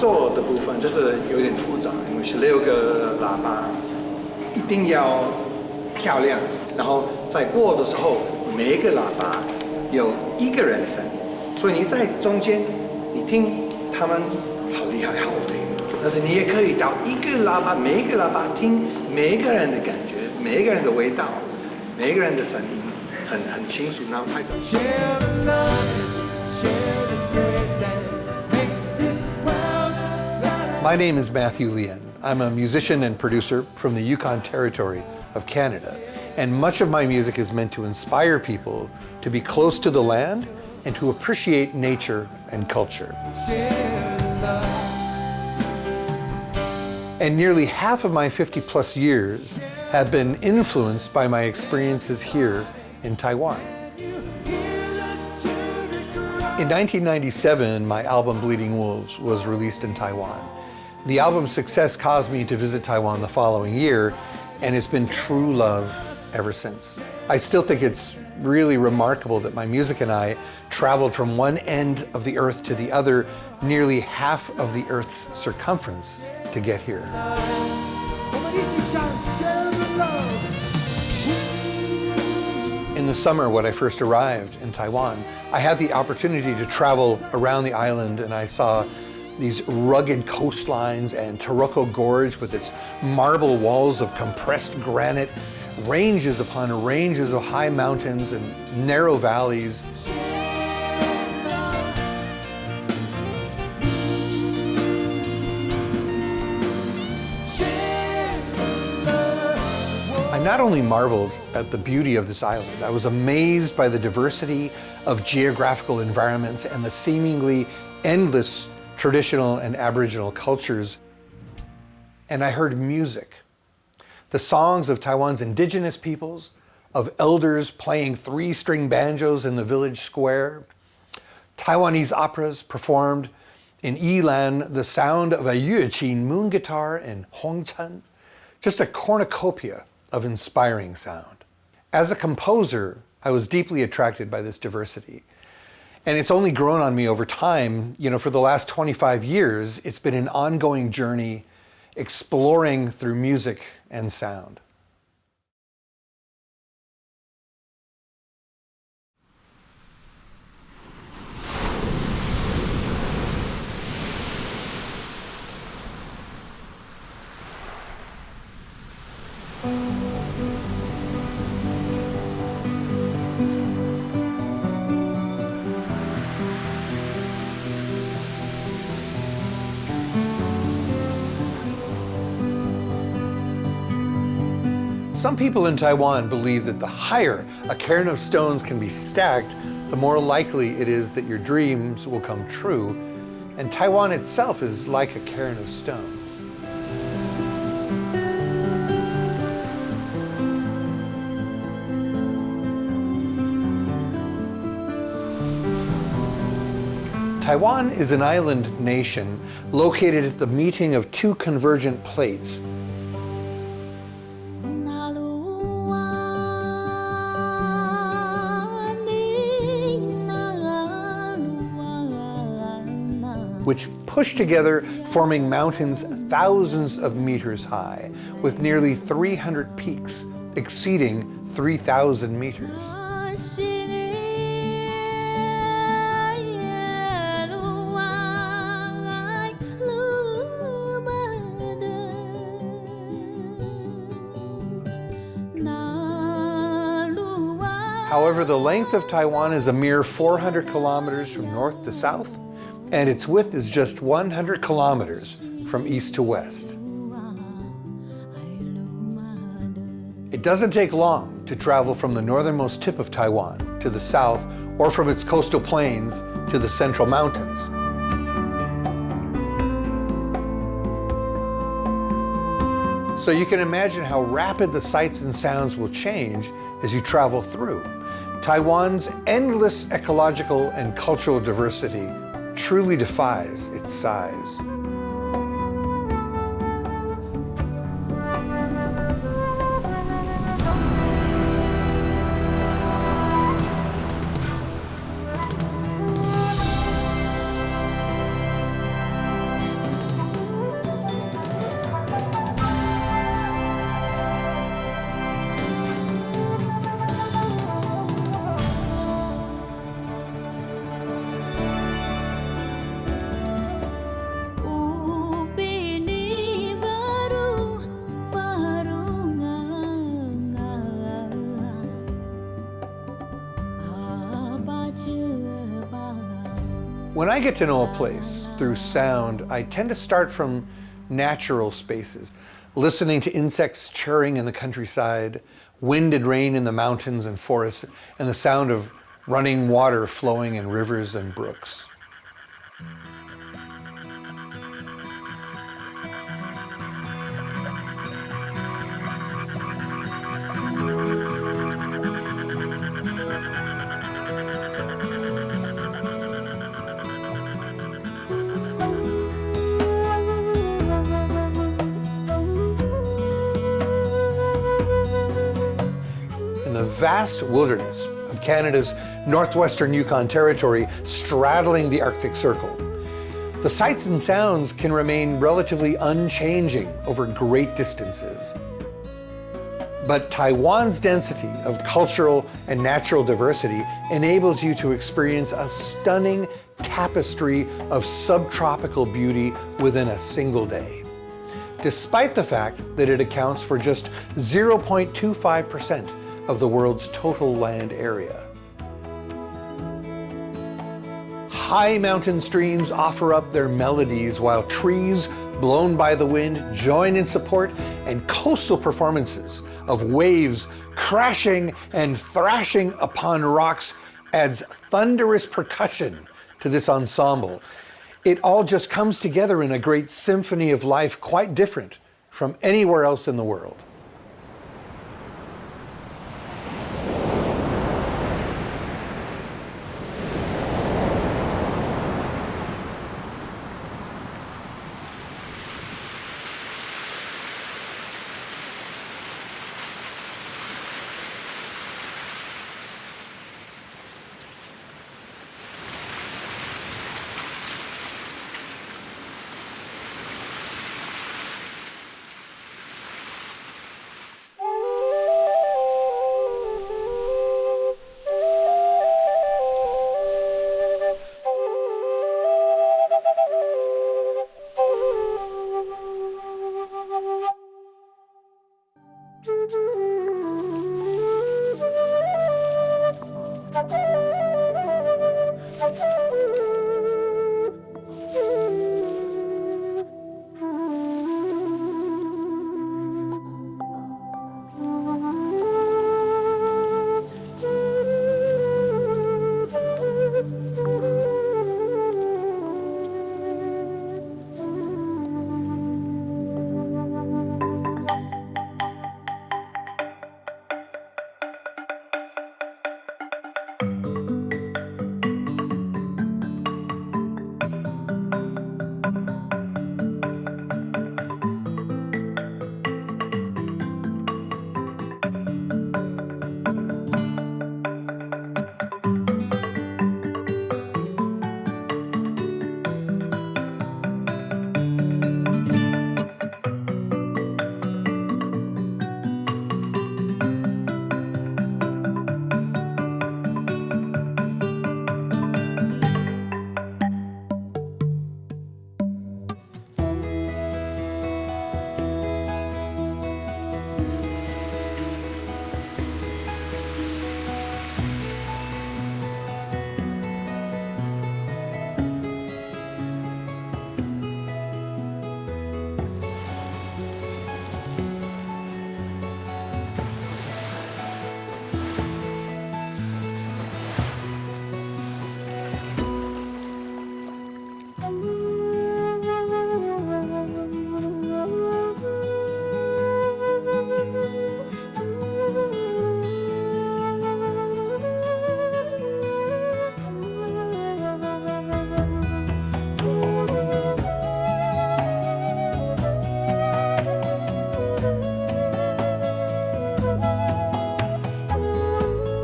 作的部分就是有点复杂，因为16个喇叭一定要漂亮，然后在播的时候，每一个喇叭有一个人的声音，所以你在中间，你听他们好厉害，好听。但是你也可以到一个喇叭，每一个喇叭听每一个人的感觉，每一个人的味道，每一个人的声音，很清楚，然后拍照。My name is Matthew Lien. I'm a musician and producer from the Yukon Territory of Canada, and much of my music is meant to inspire people to be close to the land and to appreciate nature and culture. And nearly half of my 50-plus years have been influenced by my experiences here in Taiwan. In 1997, my album Bleeding Wolves was released in Taiwan. The album's success caused me to visit Taiwan the following year, and it's been true love ever since. I still think it's really remarkable that my music and I traveled from one end of the earth to the other, nearly half of the earth's circumference to get here. In the summer, when I first arrived in Taiwan, I had the opportunity to travel around the island, and I saw these rugged coastlines and Taroko Gorge with its marble walls of compressed granite, ranges upon ranges of high mountains and narrow valleys. I not only marveled at the beauty of this island, I was amazed by the diversity of geographical environments and the seemingly endless traditional and Aboriginal cultures. And I heard music, the songs of Taiwan's indigenous peoples, of elders playing 3-string banjos in the village square, Taiwanese operas performed in Yilan, the sound of a yuqin moon guitar in Hongchen, just a cornucopia of inspiring sound. As a composer, I was deeply attracted by this diversity. And it's only grown on me over time. You know, for the last 25 years, it's been an ongoing journey exploring through music and sound. Some people in Taiwan believe that the higher a cairn of stones can be stacked, the more likely it is that your dreams will come true. And Taiwan itself is like a cairn of stones. Taiwan is an island nation located at the meeting of two convergent plates. Which push together, forming mountains thousands of meters high, with nearly 300 peaks exceeding 3,000 meters. However, the length of Taiwan is a mere 400 kilometers from north to south, and its width is just 100 kilometers from east to west. It doesn't take long to travel from the northernmost tip of Taiwan to the south, or from its coastal plains to the central mountains. So you can imagine how rapid the sights and sounds will change as you travel through. Taiwan's endless ecological and cultural diversity truly defies its size. When I get to know a place through sound, I tend to start from natural spaces, listening to insects chirring in the countryside, wind and rain in the mountains and forests, and the sound of running water flowing in rivers and brooks. Vast wilderness of Canada's northwestern Yukon Territory straddling the Arctic Circle. The sights and sounds can remain relatively unchanging over great distances. But Taiwan's density of cultural and natural diversity enables you to experience a stunning tapestry of subtropical beauty within a single day, despite the fact that it accounts for just 0.25% of the world's total land area. High mountain streams offer up their melodies while trees, blown by the wind, join in support, and coastal performances of waves crashing and thrashing upon rocks adds thunderous percussion to this ensemble. It all just comes together in a great symphony of life quite different from anywhere else in the world.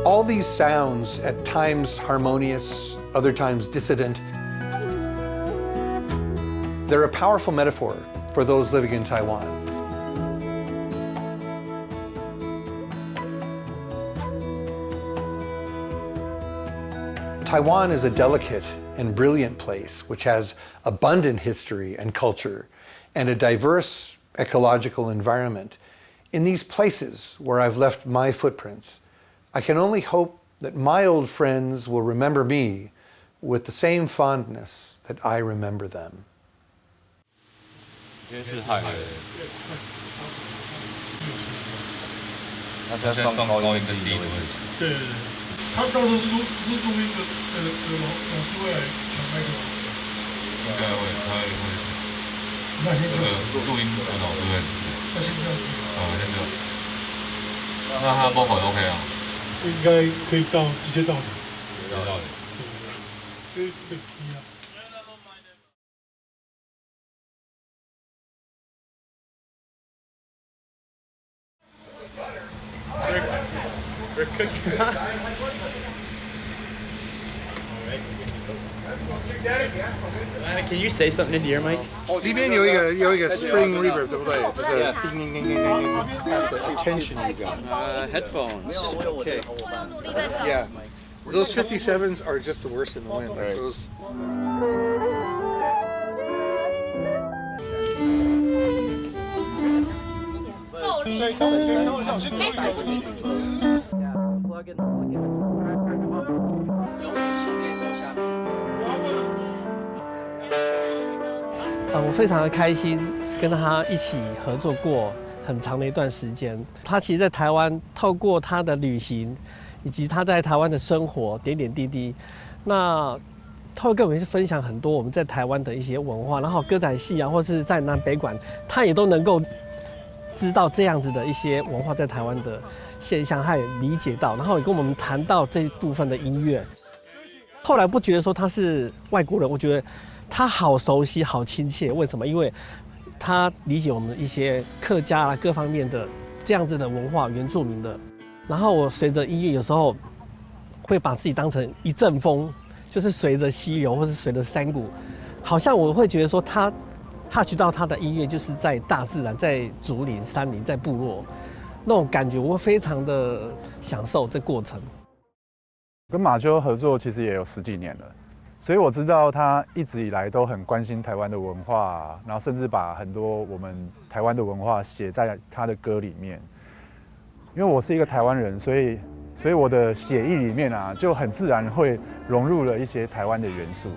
All these sounds, at times harmonious, other times dissonant, they're a powerful metaphor for those living in Taiwan. Taiwan is a delicate and brilliant place which has abundant history and culture and a diverse ecological environment. In these places where I've left my footprints, I can only hope that my old friends will remember me with the same fondness that I remember them. 因为是海的，那它放高音跟低的位置。对，他到时候是录音的老师会来抢麦克风。应该会，他会。那先录音的老师会。那先这样。先这样。那他 vocal OK 啊？应该可以到直接到底。直接到底。对，可以 key 啊。We're cooking. Can you say something into your mic? 里面有一个 spring reverb， 对不对？就是叮叮叮叮叮叮。The attention you got. Headphones. Okay. Yeah. Those 57s are just the worst in the wind. Like those. 我非常的开心跟他一起合作过很长的一段时间。他其实，在台湾透过他的旅行，以及他在台湾的生活点点滴滴，那他会跟我们分享很多我们在台湾的一些文化，然后歌仔戏啊，或是在南北馆，他也都能够知道这样子的一些文化在台湾的现象，他也理解到，然后也跟我们谈到这一部分的音乐。后来不觉得说他是外国人，我觉得他好熟悉、好亲切。为什么？因为他理解我们一些客家啊各方面的这样子的文化，原住民的。然后我随着音乐，有时候会把自己当成一阵风，就是随着溪流或是随着山谷，好像我会觉得说他touch到他的音乐就是在大自然，在竹林、山林、在部落那种感觉，我会非常的享受这过程。跟马修合作其实也有10几年了，所以我知道他一直以来都很关心台湾的文化，然后甚至把很多我们台湾的文化写在他的歌里面。因为我是一个台湾人，所以我的写意里面啊，就很自然会融入了一些台湾的元素，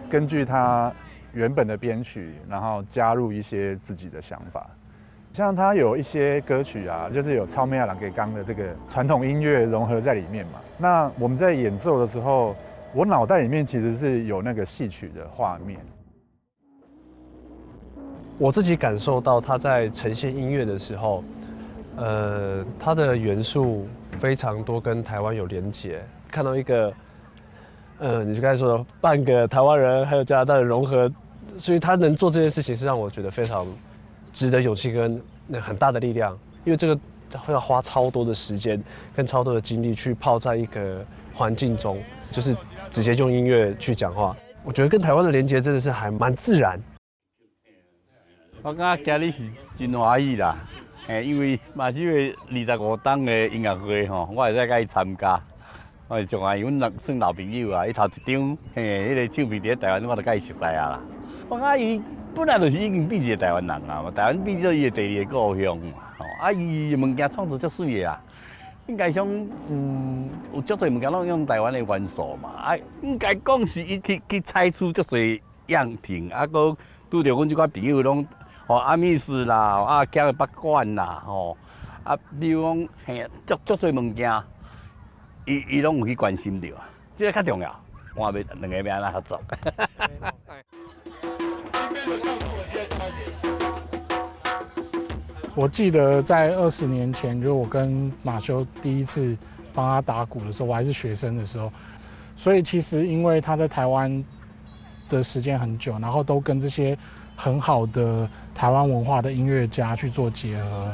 根据他原本的编曲，然后加入一些自己的想法。像他有一些歌曲啊，就是有超美亚朗给刚的这个传统音乐融合在里面嘛。那我们在演奏的时候，我脑袋里面其实是有那个戏曲的画面。我自己感受到他在呈现音乐的时候，他的元素非常多，跟台湾有连结。看到一个，你就刚才说的半个台湾人还有加拿大的融合，所以他能做这件事情是让我觉得非常值得勇气跟很大的力量，因为这个会要花超多的时间跟超多的精力去泡在一个环境中，就是直接用音乐去讲话。我觉得跟台湾的连结真的是还蛮自然。我感觉今日是真欢喜啦，因为马修的25档的音乐会吼，我会使甲伊参加，我是上爱阮算老朋友啊。伊头一张迄个唱片伫台湾，我就甲伊熟悉啊啦。我感觉伊本来就是已经变一个台湾人啊嘛，台湾变做伊的第2个故乡嘛。吼，伊物件创作足水的啊，应该讲有足侪物件拢用台湾的元素嘛。应该讲是伊去采取足侪样品，搁拄着阮即款朋友拢。阿密斯啦，姜的八卦啦，比如讲，足侪物件，伊拢有去关心着，这个较重要。看袂2个要安怎合作。我记得在20年前，就是我跟马修第一次帮他打鼓的时候，我还是学生的时候，所以其实因为他在台湾的时间很久，然后都跟这些很好的台湾文化的音乐家去做结合。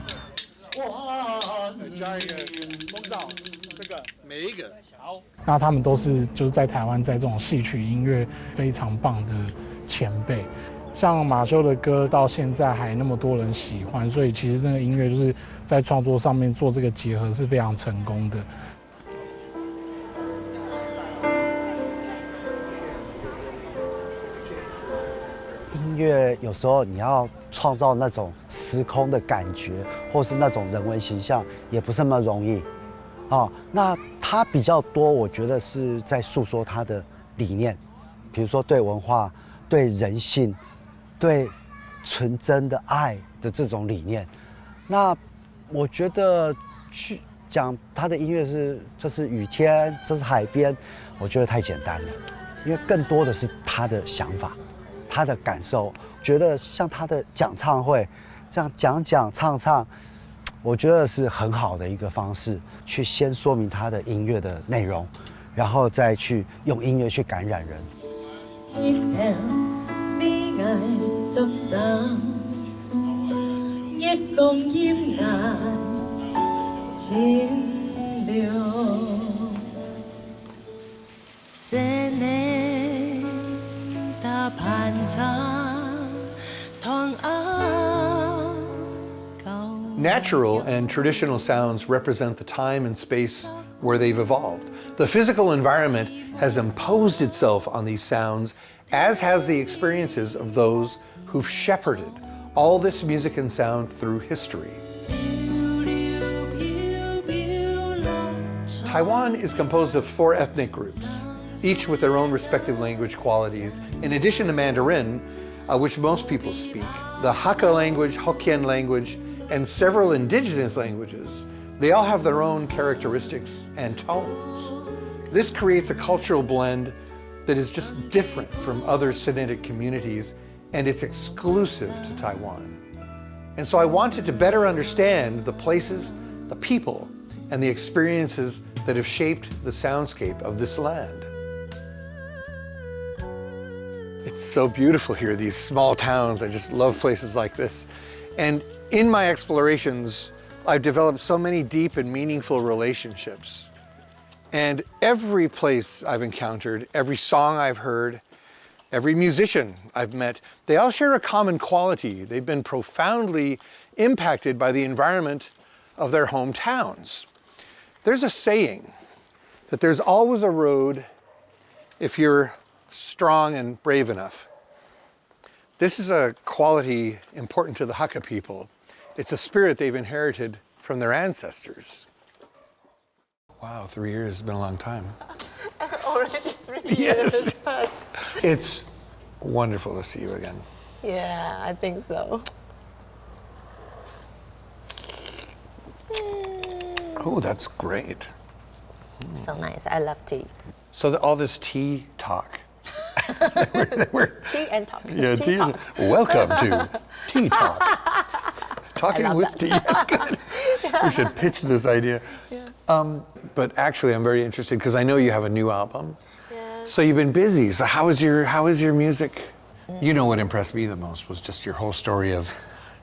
加一个风噪，这个每一个好。那他们都是就是在台湾在这种戏曲音乐非常棒的前辈。像马修的歌到现在还那么多人喜欢，所以其实那个音乐就是在创作上面做这个结合是非常成功的。音乐有时候你要创造那种时空的感觉，或是那种人文形象，也不是那么容易。那他比较多，我觉得是在诉说他的理念，比如说对文化、对人性、对纯真的爱的这种理念。那我觉得去讲他的音乐这是雨天，这是海边，我觉得太简单了，因为更多的是他的想法、他的感受。觉得像他的讲唱会，这样讲唱，我觉得是很好的一个方式，去先说明他的音乐的内容，然后再去用音乐去感染人。Natural and traditional sounds represent the time and space where they've evolved. The physical environment has imposed itself on these sounds, as has the experiences of those who've shepherded all this music and sound through history. Taiwan is composed of 4 ethnic groups, each with their own respective language qualities, in addition to Mandarin, which most people speak, the Hakka language, Hokkien language, and several indigenous languages. They all have their own characteristics and tones. This creates a cultural blend that is just different from other Sinitic communities, and it's exclusive to Taiwan. And so I wanted to better understand the places, the people, and the experiences that have shaped the soundscape of this land. It's so beautiful here, these small towns. I just love places like this. And in my explorations, I've developed so many deep and meaningful relationships. And every place I've encountered, every song I've heard, every musician I've met, they all share a common quality. They've been profoundly impacted by the environment of their hometowns. There's a saying that there's always a road if you're strong and brave enough. This is a quality important to the Hakka people. It's a spirit they've inherited from their ancestors. Wow, 3 years has been a long time. Already 3 years passed. It's wonderful to see you again. Yeah, I think so. Oh, that's great. So nice. I love tea. So all this tea talk. Tea and talk. Yeah, tea talk. Welcome to Tea Talk. Talking with tea. That's good. Yeah. We should pitch this idea. Yeah. But actually, I'm very interested because I know you have a new album. Yes. So you've been busy. So how is your music? You know what impressed me the most was just your whole story of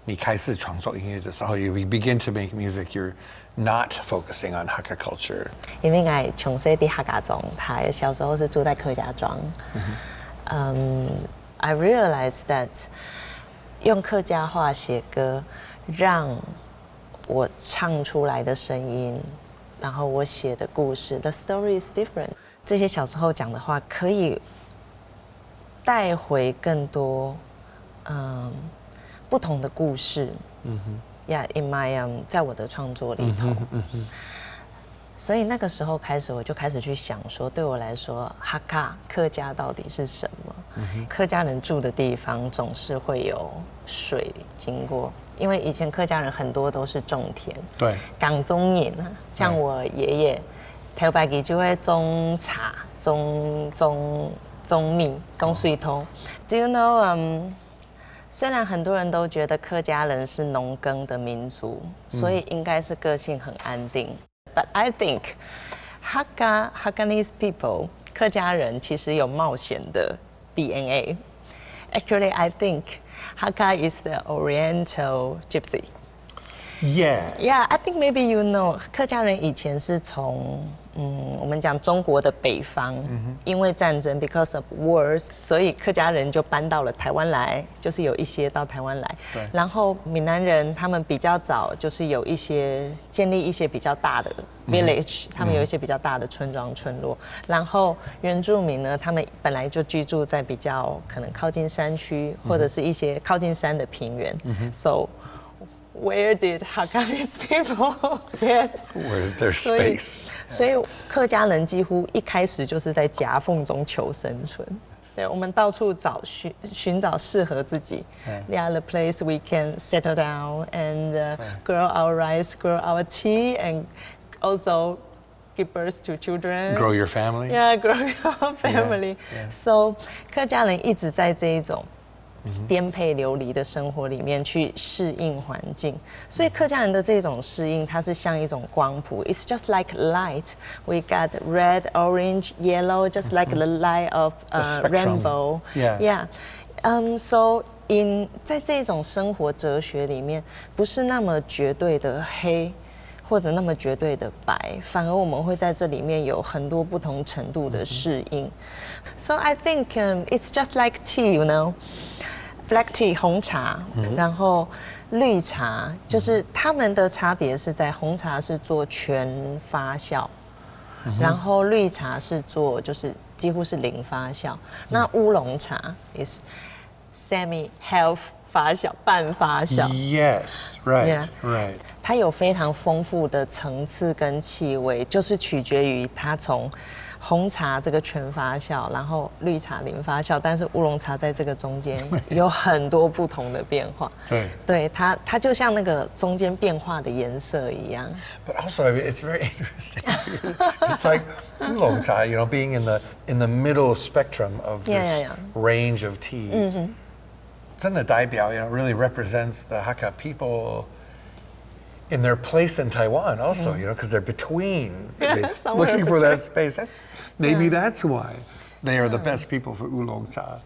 你开始创作音乐的时候, you begin to make music, you're not focusing on Hakka culture. 因为我从小在客家庄，他小时候是住在客家庄。I realized that 用客家话写歌，让我唱出来的声音，然后我写的故事 ，the story is different。这些小时候讲的话，可以带回更多，不同的故事。Yeah, in my 在我的创作里头。所以那个时候开始，我就开始去想说，对我来说，Hakka 客家到底是什么？客家人住的地方总是会有水经过，因为以前客家人很多都是种田，对，港中人啊，像我爷爷，头白期就会种茶、种米、种水头。Do you know？虽然很多人都觉得客家人是农耕的民族，所以应该是个性很安定。But I think Hakkanese people 客家人其实有冒险的 DNA. Actually, I think Hakka is the Oriental Gypsy. Yeah. Yeah, I think maybe you know 客家人以前是从我们讲中国的北方，因为战争 because of wars， 所以客家人就搬到了台湾来，就是有一些到台湾来。然后闽南人他们比较早就是有一些建立一些比较大的 village，他们有一些比较大的村庄村落。然后原住民呢，他们本来就居住在比较可能靠近山区，或者是一些靠近山的平原。So where did Hakkanese people get? Where is their space? 所以客家人几乎一开始就是在夹缝中求生存。对，我们到处寻找适合自己。Yeah, the place we can settle down and grow our rice, grow our tea, and also give birth to children. Grow your family. Yeah, grow your family. So 客家人一直在这一种颠沛流离的生活里面去适应环境，所以客家人的这种适应，它是像一种光谱。It's just like light. We got red, orange, yellow, just like the light of rainbow. Yeah. So 在这种生活哲学里面，不是那么绝对的黑，或者那么绝对的白，反而我们会在这里面有很多不同程度的适应。So I think it's just like tea, you know. Black tea 红茶，然后绿茶就是它们的差别是在红茶是做全发酵，然后绿茶是做就是几乎是零发酵。那乌龙茶 is semi half 发酵，半发酵。Yes, right, right. 它有非常丰富的层次跟气味，就是取决于它从红茶这个全发酵，然后绿茶零发酵，但是乌龙茶在这个中间有很多不同的变化。对，它就像那个中间变化的颜色一样。But also, I mean, it's very interesting. It's like oolong cha, you know, being in the middle spectrum of this range of tea. 真的代表, you know, really represents the Hakka people in their place in Taiwan also, you know, because they're between, looking for that space. Maybe that's why they are the best people for oolong cha.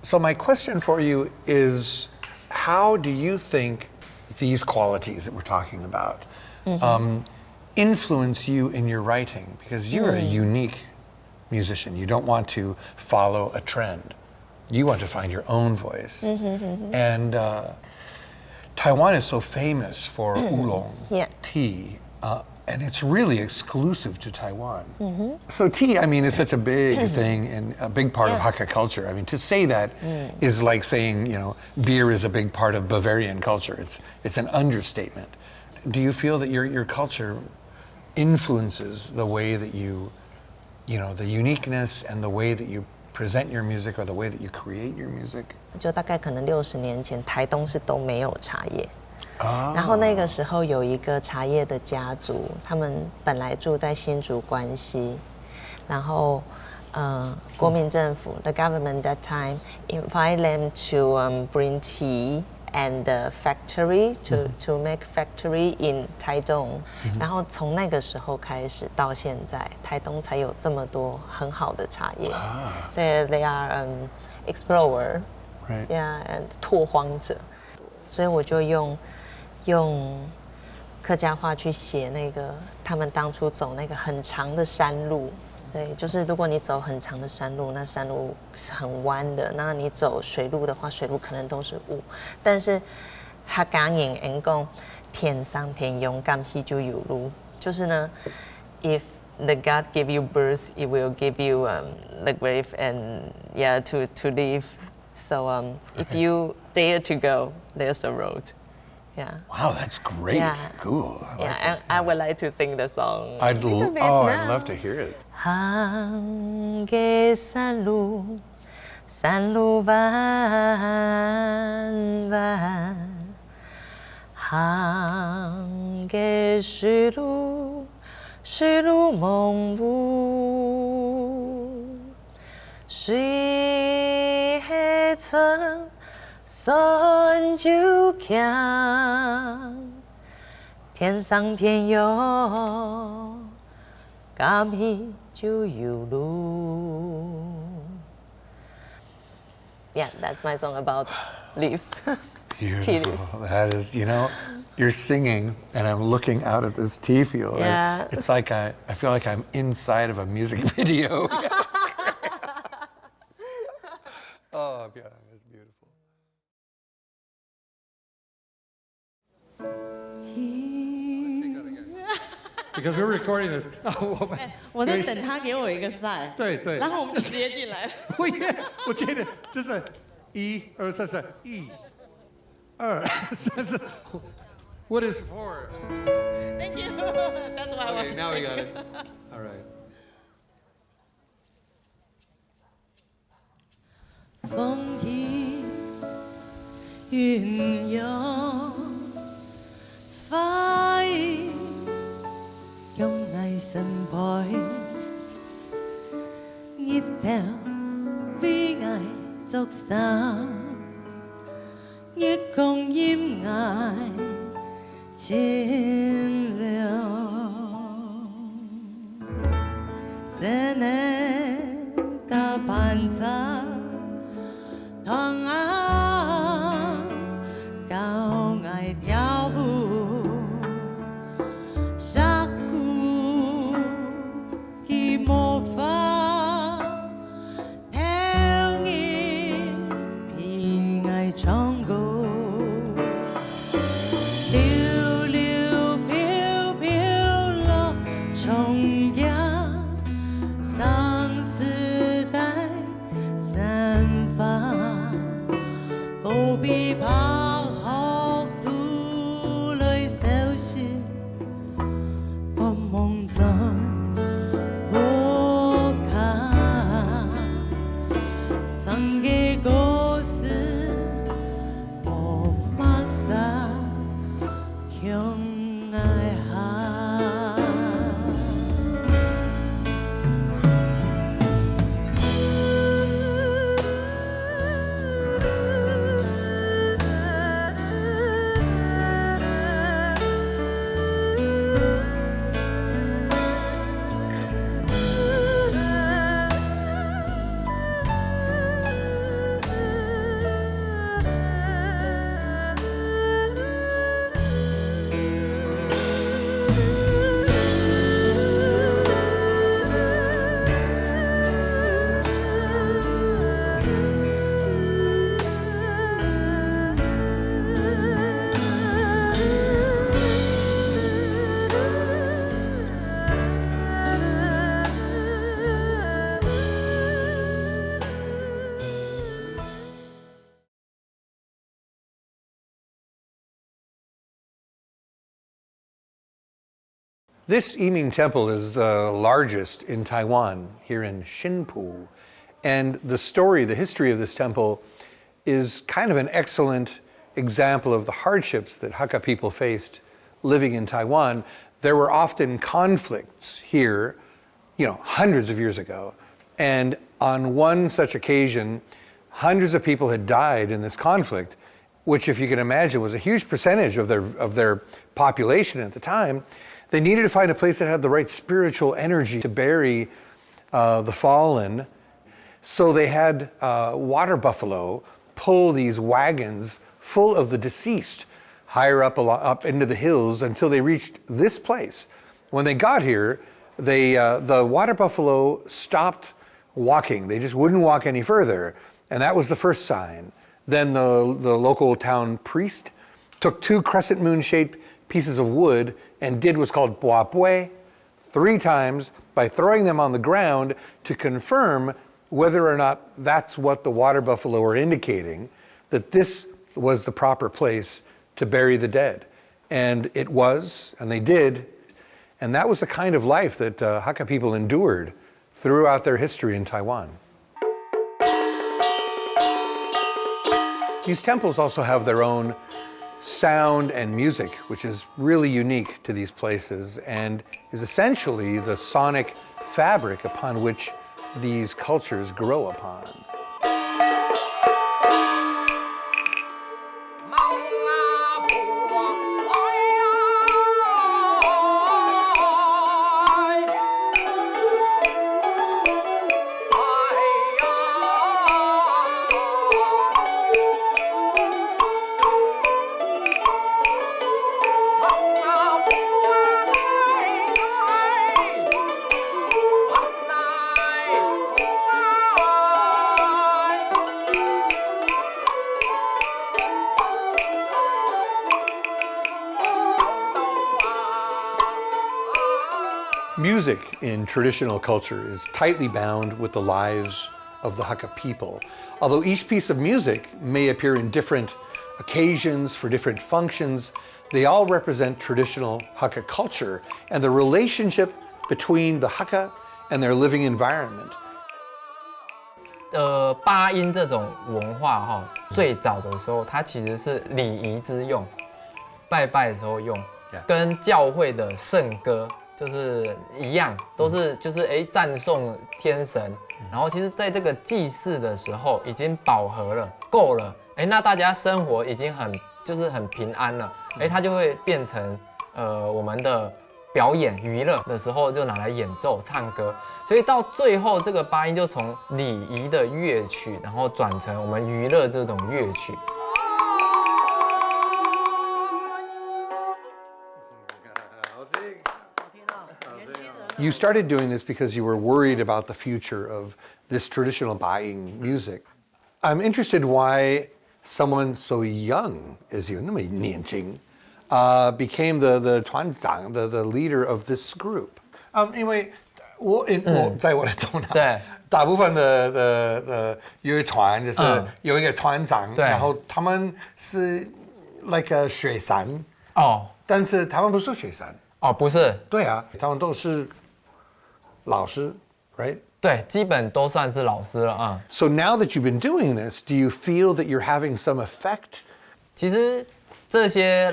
So my question for you is, how do you think these qualities that we're talking about influence you in your writing? Because you're a unique musician. You don't want to follow a trend. You want to find your own voice. And Taiwan is so famous for oolong tea, and it's really exclusive to Taiwan. So tea, I mean, is such a big thing and a big part of Hakka culture. I mean, to say that is like saying, you know, beer is a big part of Bavarian culture. It's an understatement. Do you feel that your culture influences the way that you know, the uniqueness and the way that you present your music or the way that you create your music? 就大概可能60年前，台东是都没有茶叶。然后那个时候有一个茶叶的家族，他们本来住在新竹关西，然后国民政府 the government that time invite them to bring tea and factory to make factory in Taitung. 然后从那个时候开始到现在，台东才有这么多很好的茶叶。They are explorer, and 拓荒者。所以我就用客家话去写那个他们当初走那个很长的山路。对，就是如果你走很长的山路，那山路是很弯的。那你走水路的话，水路可能都是雾。但是Hakka人讲天上天勇敢去就有路，就是呢 ，if the God give you birth, it will give you the grave and to live. So if you dare to go, there's a road. Yeah. Wow, that's great. Yeah. Cool. And I would like to sing the song. I'd love to hear it. 行嘅山路，山路弯弯；行嘅水路，水路蒙雾。水黑层，山就强，天上天有，甘米。就有路。Yeah, that's my song about leaves. Tea leaves. That is, you know, you're singing and I'm looking out at this tea field. Yeah. It's like I feel like I'm inside of a music video. Oh, yeah, it's beautiful. Because we're recording this. 我在等他给我一个 sign。对，然后我们就直接进来了。我觉得就是1、2、3、4，1、2、3、4。What is 4? Thank you. That's why I want. Okay, now we got it. All right. 風雨鸳鸯花兒今藝神配熱掉飛藝逐散月共煙靄千流這年大盤茶唐安高藝跳舞沙鼓qui魔法跳藝皮藝唱歌流流飄飄落重陽上時代散發高比拍學土裏消失我夢中我看曾嘅故事我默沙強愛下This Yiming Temple is the largest in Taiwan, here in Xinpu. And the story, the history of this temple is kind of an excellent example of the hardships that Hakka people faced living in Taiwan. There were often conflicts here, hundreds of years ago. And on one such occasion, hundreds of people had died in this conflict, which, if you can imagine, was a huge percentage of their population at the time. They needed to find a place that had the right spiritual energy to bury the fallen. So they had water buffalo pull these wagons full of the deceased higher up into the hills until they reached this place. When they got here, the water buffalo stopped walking. They just wouldn't walk any further. And that was the first sign. Then the local town priest took 2 crescent moon-shaped pieces of wood and did what's called buapue 3 times by throwing them on the ground to confirm whether or not that's what the water buffalo were indicating, that this was the proper place to bury the dead. And it was, and they did. And that was the kind of life that Hakka people endured throughout their history in Taiwan. These temples also have their own sound and music, which is really unique to these places and is essentially the sonic fabric upon which these cultures grow upon. Music in traditional culture is tightly bound with the lives of the Hakka people. Although each piece of music may appear in different occasions for different functions, they all represent traditional Hakka culture and the relationship between the Hakka and their living environment. 八音这种文化哈，最早的时候它其实是礼仪之用，拜拜的时候用，跟教会的圣歌就是一样，都是就是赞颂天神。然后其实在这个祭祀的时候已经饱和了，够了，那大家生活已经很平安了，它就会变成我们的表演娱乐的时候就拿来演奏唱歌，所以到最后这个八音就从礼仪的乐曲，然后转成我们娱乐这种乐曲。You started doing this because you were worried about the future of this traditional Bayin music. I'm interested why someone so young as you, 那么年轻, became the 团长, the leader of this group. 因为我在我的头脑，大部分的乐团就是有一个团长，然后他们是 like 学生，但是他们不是学生，不是，对啊，他们都是老师 right? 对，基本都算是老师了啊。So now that you've been doing this, do you feel that you're having some effect? 其实这些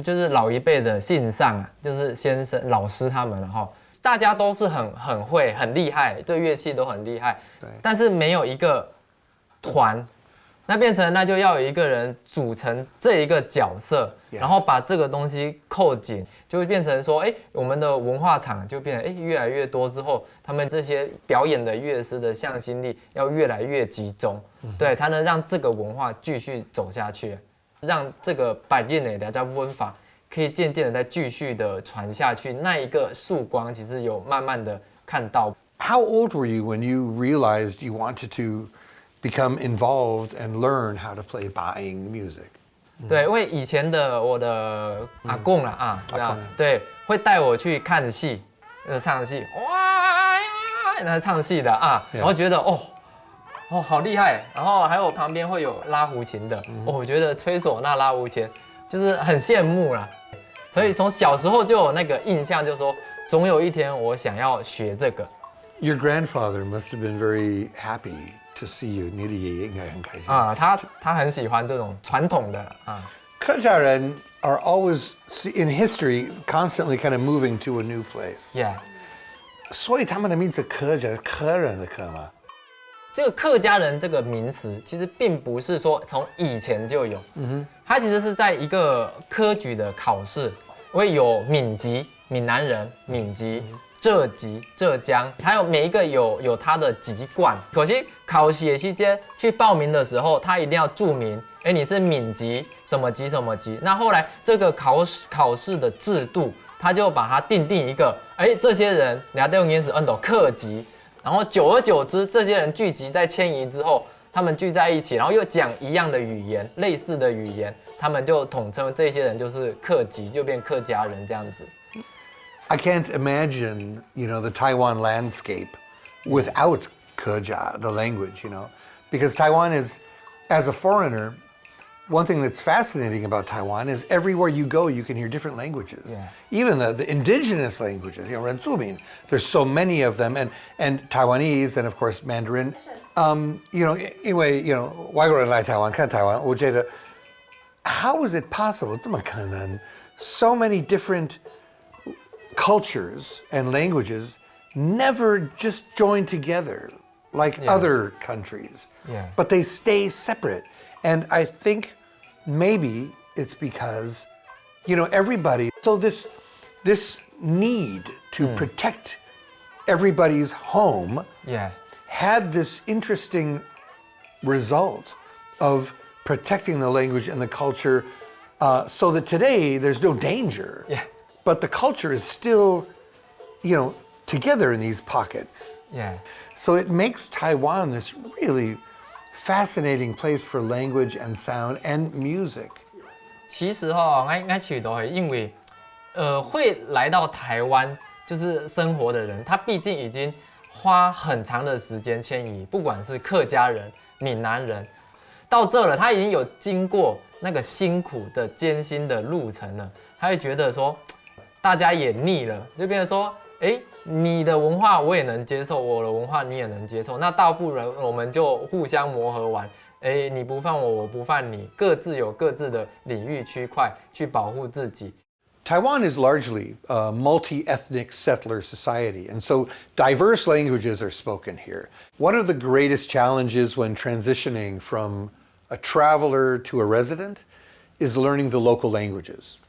就是老一辈的信上啊，就是先生、老师他们哈，大家都是很会、很厉害，对乐器都很厉害。对。但是没有一个团，那就要有一个人组成这一个角色，然后把这个东西扣紧，就会变成说，我们的文化场就变成越来越多之后，他们这些表演的乐师的向心力要越来越集中，对，才能让这个文化继续走下去，让这个百年的大家文化可以渐渐的再继续的传下去。那一个曙光其实有慢慢的看到。How old were you when you realized you wanted to become involved and learn how to play Bayin music? 对，因为以前的我的阿公啦对，会带我去看戏，唱戏，哇，那唱戏的然后觉得好厉害，然后还有旁边会有拉胡琴的，我觉得吹唢呐、拉胡琴就是很羡慕啦，所以从小时候就有那个印象，就是说总有一天我想要学这个。Your grandfather must have been very happy to see you. 你的爷爷应该很开心他很喜欢这种传统的客家人 are always in history constantly kind of moving to a new place. Yeah. 所以他们的名字客家，客人的客吗？这个客家人这个名词其实并不是说从以前就有，它其实是在一个科举的考试，会有闽籍、闽南人、闽籍。浙籍、浙江，还有每一个有他的籍贯。可惜考试期间去报名的时候，他一定要注明，你是闽籍什么籍什么籍。那后来这个考试的制度，他就把它定一个，这些人俩都用言词按到客籍，然后久而久之，这些人聚集在迁移之后，他们聚在一起，然后又讲一样的语言，类似的语言，他们就统称这些人就是客籍，就变客家人这样子。I can't imagine, the Taiwan landscape without Keja, the language, because Taiwan is, as a foreigner, one thing that's fascinating about Taiwan is everywhere you go, you can hear different languages. Yeah. Even the indigenous languages, Renzumin, there's so many of them, and Taiwanese, and of course Mandarin. 因为外国人来台湾看台湾，我觉得 how is it possible? 这么可能 so many different cultures and languages never just join together like other countries, but they stay separate. And I think maybe it's because, everybody, so this need to protect everybody's home had this interesting result of protecting the language and the culture so that today there's no danger. But the culture is still, together in these pockets. So it makes Taiwan this really fascinating place for language and sound and music. 其实我觉得因为会来到台湾就是生活的人，他毕竟已经花很长的时间迁移，不管是客家人、闽南人，到这了，他已经有经过那个辛苦的艰辛的路程了，他会觉得说。大家也腻了，就变成说，你的文化我也能接受，我的文化你也能接受，那倒不如我们就互相磨合完。你不犯我，我不犯你，各自有各自的领域区块去保护自己。Taiwan is largely a multi-ethnic settler society, and so diverse languages are spoken here. One of the greatest challenges when transitioning from a traveler to a resident is learning the local languages.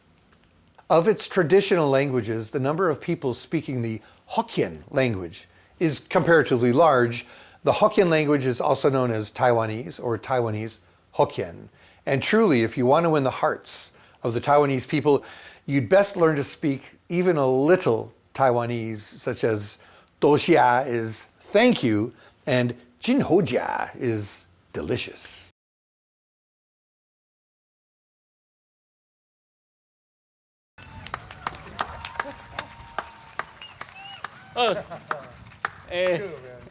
Of its traditional languages, the number of people speaking the Hokkien language is comparatively large. The Hokkien language is also known as Taiwanese or Taiwanese Hokkien. And truly, if you want to win the hearts of the Taiwanese people, you'd best learn to speak even a little Taiwanese, such as Doxia is thank you, and Jinhojia is delicious.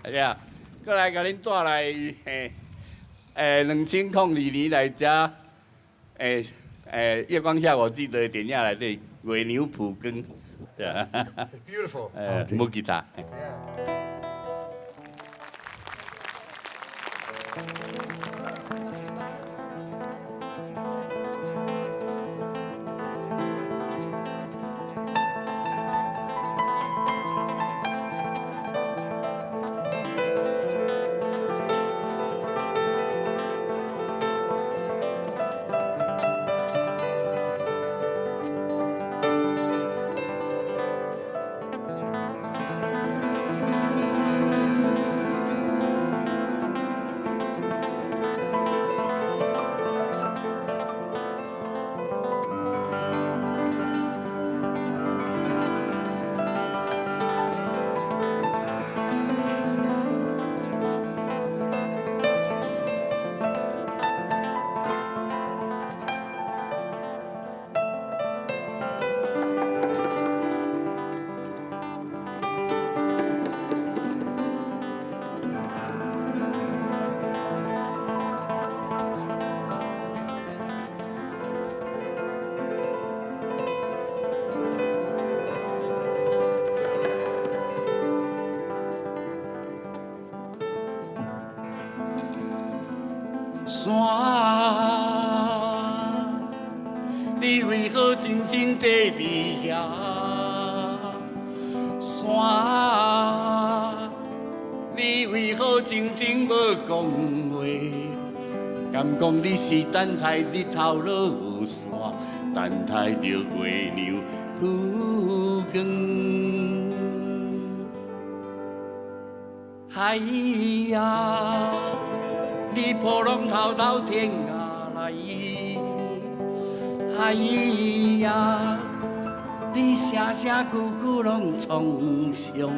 Yeah. 过来，甲恁带来2002年来遮月光下我记得电影内底月牛蒲光。Beautiful. 木吉他。山，你为何真真坐伫遐？山，你为何真真无讲话？敢讲你是等待日头落山，等待着月亮曝光？海呀！ 你波浪滔滔天涯来，海呀！你声声句句拢创伤，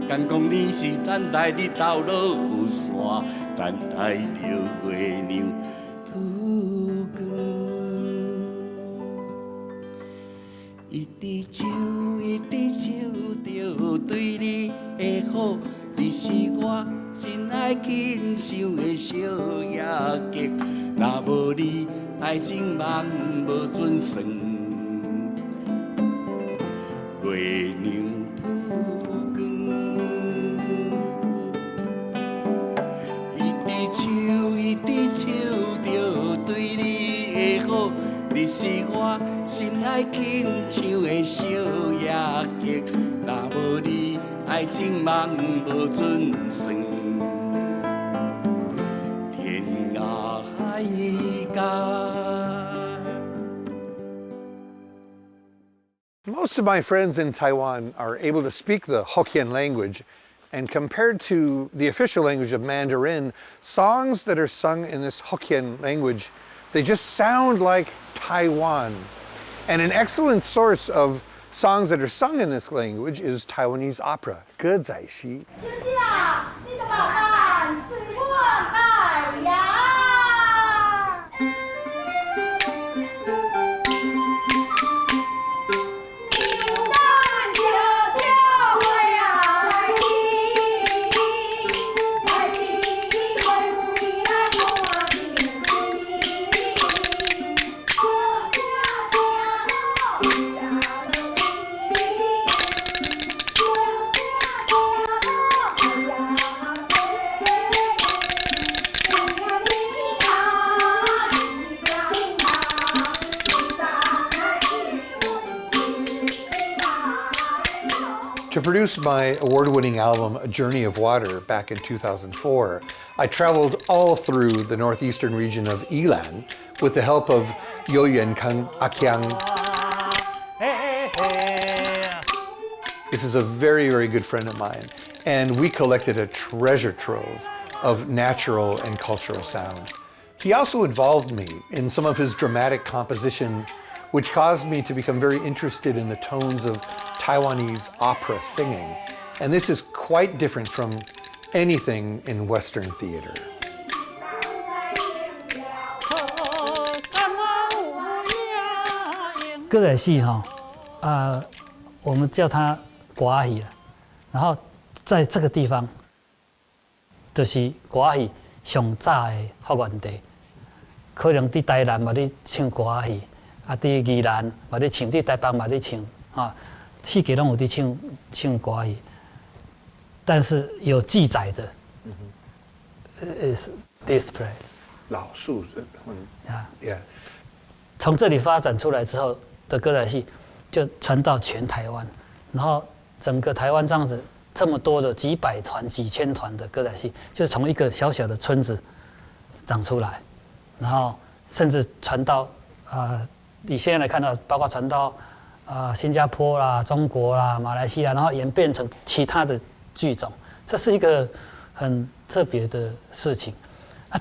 敢讲你是等待日头落山，等待着月亮曝光。一滴酒，一滴酒，着对你的好，你是我。 心爱轻伤的小夜曲，若无你，爱情梦无准算。月亮曝光，一滴酒，一滴酒，着对你的好，你是我心爱轻唱的小夜曲，若无你，爱情梦无准算。 Most of my friends in Taiwan are able to speak the Hokkien language, and compared to the official language of Mandarin, songs that are sung in this Hokkien language, they just sound like Taiwan. And an excellent source of songs that are sung in this language is Taiwanese opera, 歌仔戏。To produce my award-winning album, A Journey of Water, back in 2004, I traveled all through the northeastern region of Yilan with the help of Yuan-Keng, This is a very, very good friend of mine, and we collected a treasure trove of natural and cultural sound. He also involved me in some of his dramatic composition, which caused me to become very interested in the tones of Taiwanese opera singing. And this is quite different from anything in Western theater. 歌仔戏我们叫它歌戏，然后在这个地方，就是歌戏上早的发源地。可能伫台南嘛咧唱歌戏，伫宜兰嘛咧唱，伫台北嘛咧唱，四界拢有伫唱歌戏。但是有记载的，is this place。老树，从这里发展出来之后的歌仔戏，就传到全台湾，然后整个台湾这样子，这么多的几百团、几千团的歌仔戏，就是从一个小小的村子长出来。然后甚至传到你现在来看到，包括传到新加坡啦、中国啦、马来西亚，然后演变成其他的剧种，这是一个很特别的事情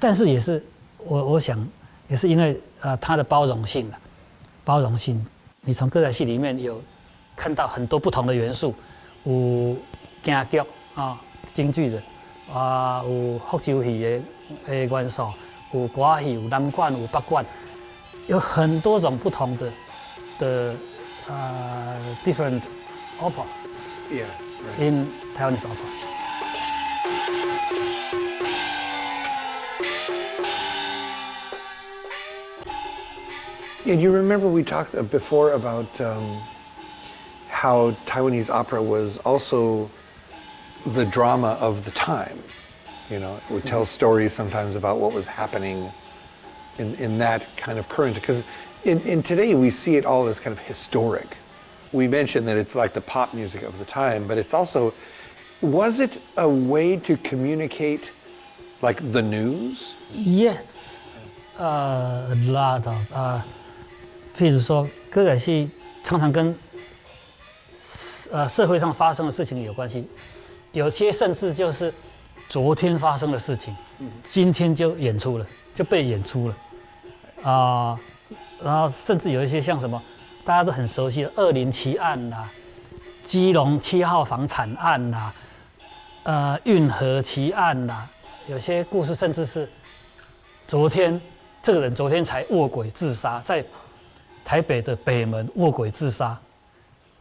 但是也是我想也是因为它的包容性包容性，你从歌仔戏里面有看到很多不同的元素，有京剧京剧的有福州戏的元素。有歌戏，有南管，有北管，有很多种不同的different opera in Taiwanese opera. And you remember we talked before about how Taiwanese opera was also the drama of the time. You know, it would tell stories sometimes about what was happening in that kind of current. Because in today we see it all as kind of historic. We mentioned that it's like the pop music of the time, but it's also, was it a way to communicate like the news? Yes, a lot of. 譬如说，歌仔戏常常跟社会上发生的事情有关系，有些甚至就是。昨天发生的事情，今天就演出了，就被演出了，然后甚至有一些像什么，大家都很熟悉的207案啦，基隆7号房产案啦，运河奇案啦，有些故事甚至是昨天这个人昨天才卧轨自杀，在台北的北门卧轨自杀，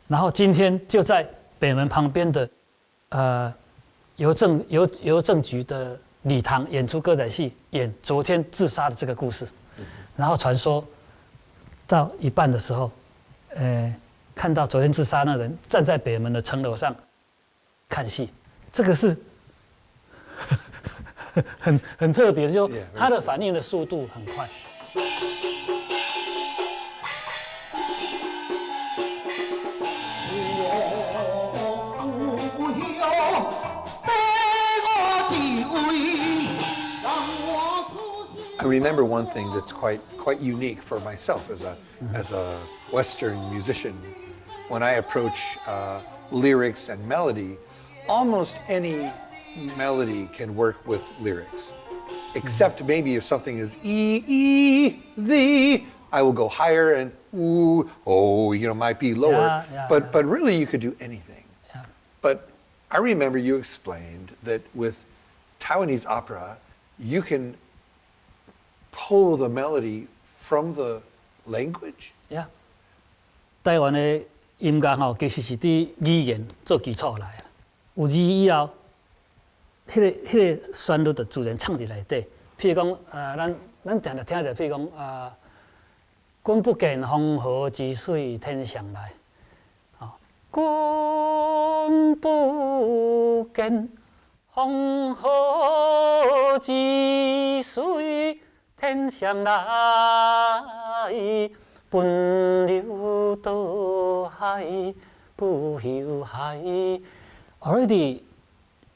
然后今天就在北门旁边的邮政局的礼堂演出歌仔戏，演昨天自杀的这个故事，然后传说到一半的时候，看到昨天自杀那人站在北门的城楼上看戏，这个是很特别，就他的反应的速度很快。I remember one thing that's quite unique for myself as a Western musician. When I approach lyrics and melody, almost any melody can work with lyrics, except maybe if something is the, I will go higher and ooh, oh, might be lower. But really, you could do anything. Yeah. But I remember you explained that with Taiwanese opera, you can pull the melody from the language? Yeah. 台湾的音乐其实是伫语言做基础来，有字以后，迄个旋律就自然唱伫内底。譬如讲，咱常常听着，譬如讲，君不见黄河之水天上来，君不见黄河之水。天上来，奔流到海，不休海 already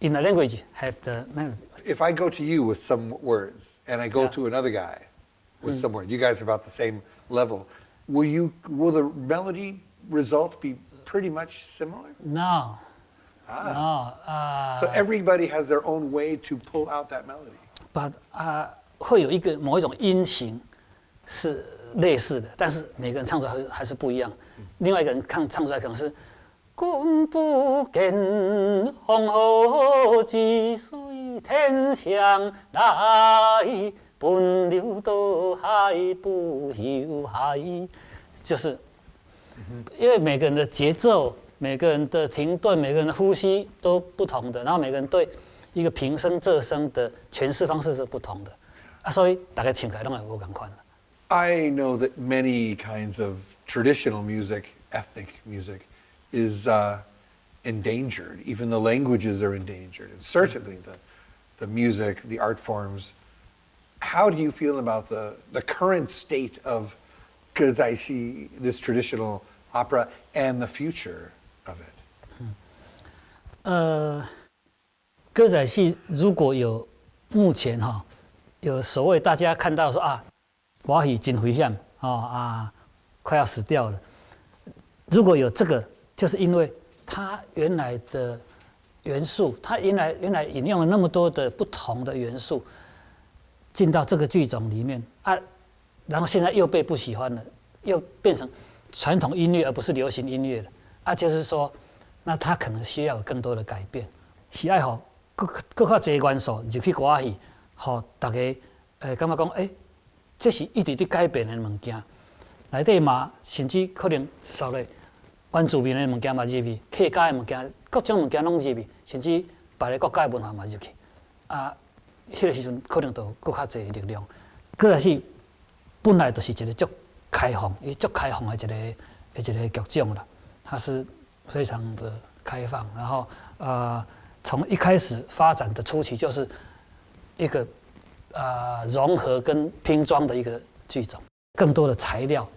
in the language have the melody. If I go to you with some words and I go to another guy with some words, you guys are about the same level. Will the melody result be pretty much similar? No. No. So everybody has their own way to pull out that melody. But 会有某一种音型是类似的，但是每个人唱出来还是不一样。另外一个人唱出来可能是君不见，黄河之水天上来，奔流到海不休海。就是因为每个人的节奏、每个人的停顿、每个人的呼吸都不同的，然后每个人对一个平声、仄声的诠释方式是不同的，所以大家唱起来都会不同款。I know that many kinds of traditional music, ethnic music, is endangered. Even the languages are endangered, and certainly the music, the art forms. How do you feel about the current state of Gezaishi, this traditional opera, and the future of it? 歌仔戏如果有目前有所谓大家看到说歌戏真危险快要死掉了。如果有这个，就是因为它原来的元素，它原来引用了那么多的不同的元素进到这个剧种里面然后现在又被不喜欢了，又变成传统音乐而不是流行音乐了就是说，那它可能需要有更多的改变，是爱好更较侪元素入去歌戏，互大家感觉讲这是一直在改变的物件，内底嘛，甚至可能所谓原住民的物件嘛入去，客家的物件，各种物件拢入去，甚至别个国家的文化嘛入去，迄个时阵可能就更较侪力量。歌仔戏本来就是一个足开放的一个剧种啦，它是非常的开放，然后从一开始发展的初期就是一个融合跟拼装的一个剧种，更多的材料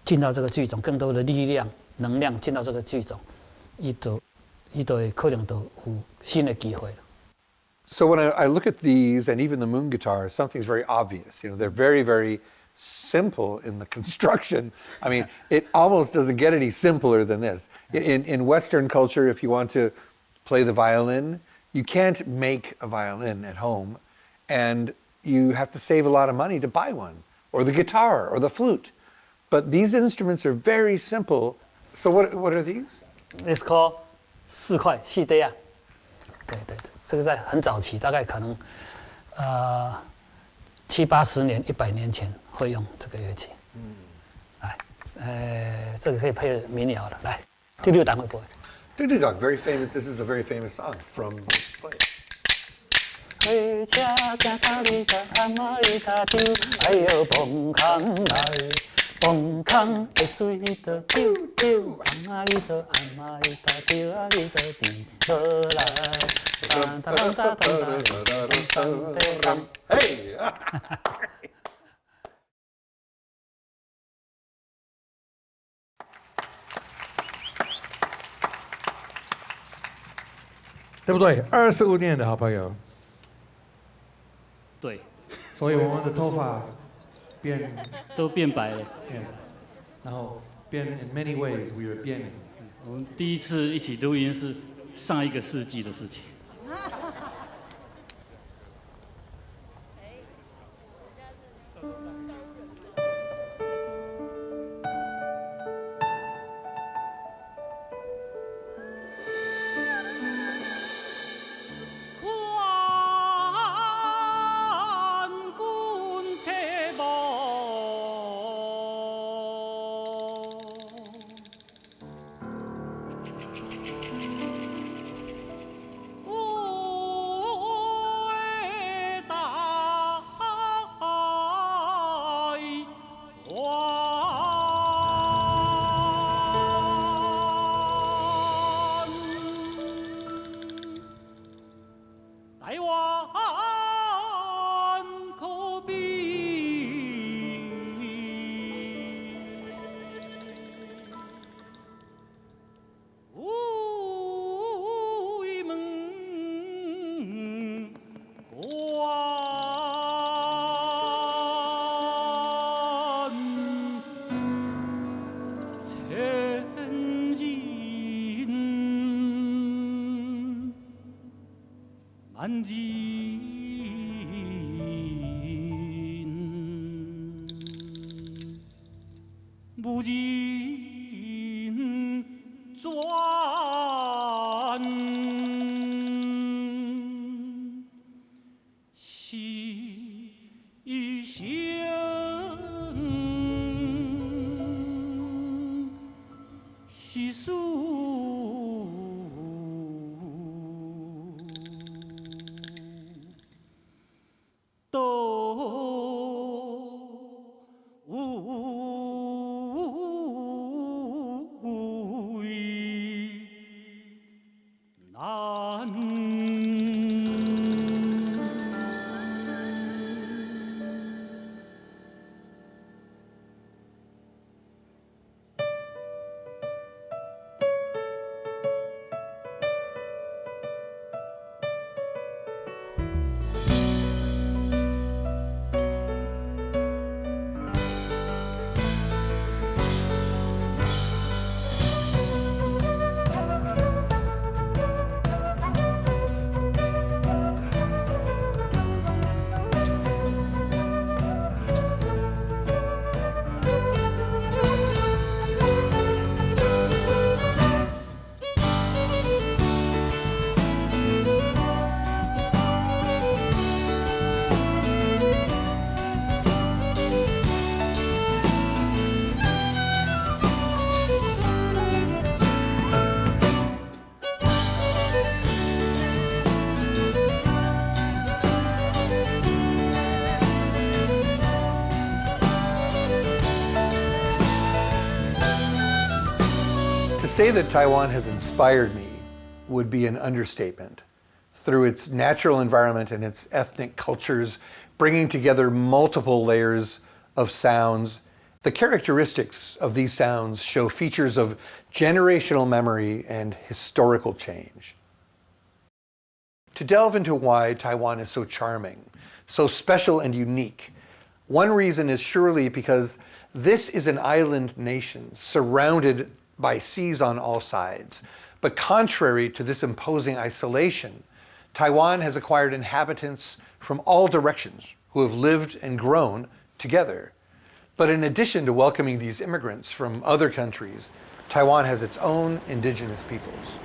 进到这个剧种，更多的力量、能量进到这个剧种，伊就可能就有新的机会了。So when I look at these and even the moon guitar, something's very obvious. You know, they're very, very simple in the construction. I mean, it almost doesn't get any simpler than this. In Western culture, if you want to play the violin, you can't make a violin at home, and you have to save a lot of money to buy one, or the guitar, or the flute. But these instruments are very simple. So what are these? It's called 4块4底啊。对，这个在很早期，大概可能70、80年、100年前会用这个乐器。来，这个可以配民谣了。来，第6档会不会？第6档 very famous. This is a very famous song from this place. 火车行到里头，阿妈里头丢，哎呦，崩空来，崩空的水就丢丢，阿妈里头丢啊里头滴落来，当当当当当当当当，嘿！对不对？25年的好朋友。对。所以我们的头发都变白了。然后变 in many ways we are 变。我们第一次一起录音是上一个世纪的事情。我 To say that Taiwan has inspired me would be an understatement. Through its natural environment and its ethnic cultures, bringing together multiple layers of sounds, the characteristics of these sounds show features of generational memory and historical change. To delve into why Taiwan is so charming, so special and unique, one reason is surely because this is an island nation surrounded by seas on all sides. But contrary to this imposing isolation, Taiwan has acquired inhabitants from all directions who have lived and grown together. But in addition to welcoming these immigrants from other countries, Taiwan has its own indigenous peoples.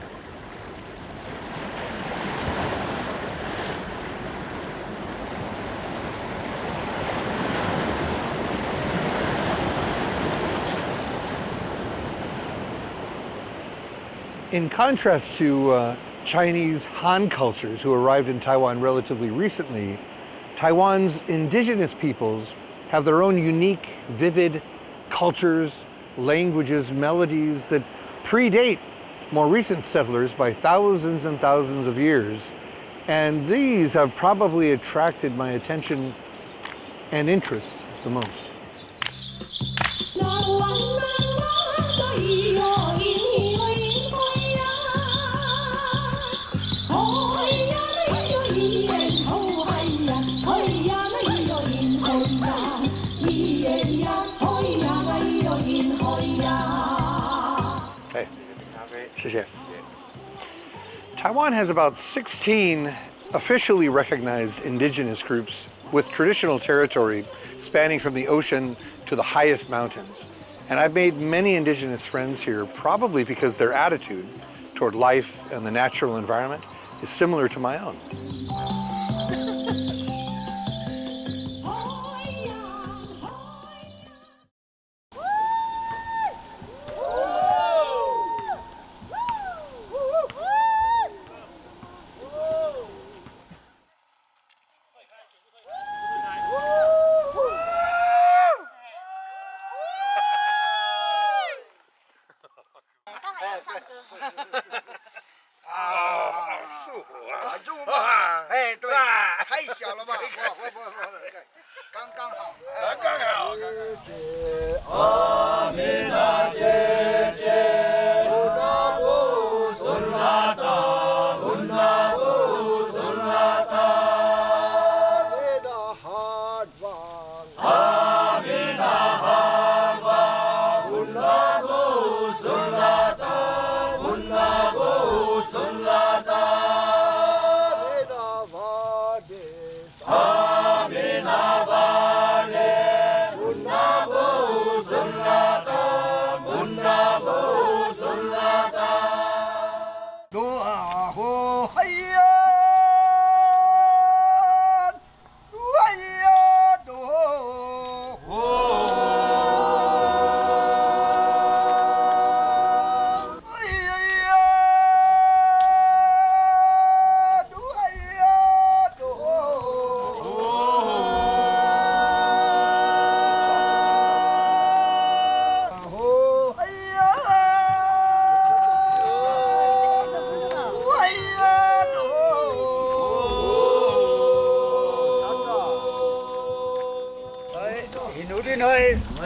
In contrast to Chinese Han cultures who arrived in Taiwan relatively recently, Taiwan's indigenous peoples have their own unique, vivid cultures, languages, melodies that predate more recent settlers by thousands and thousands of years. And these have probably attracted my attention and interest the most. Taiwan has about 16 officially recognized indigenous groups with traditional territory spanning from the ocean to the highest mountains. And I've made many indigenous friends here, probably because their attitude toward life and the natural environment is similar to my own.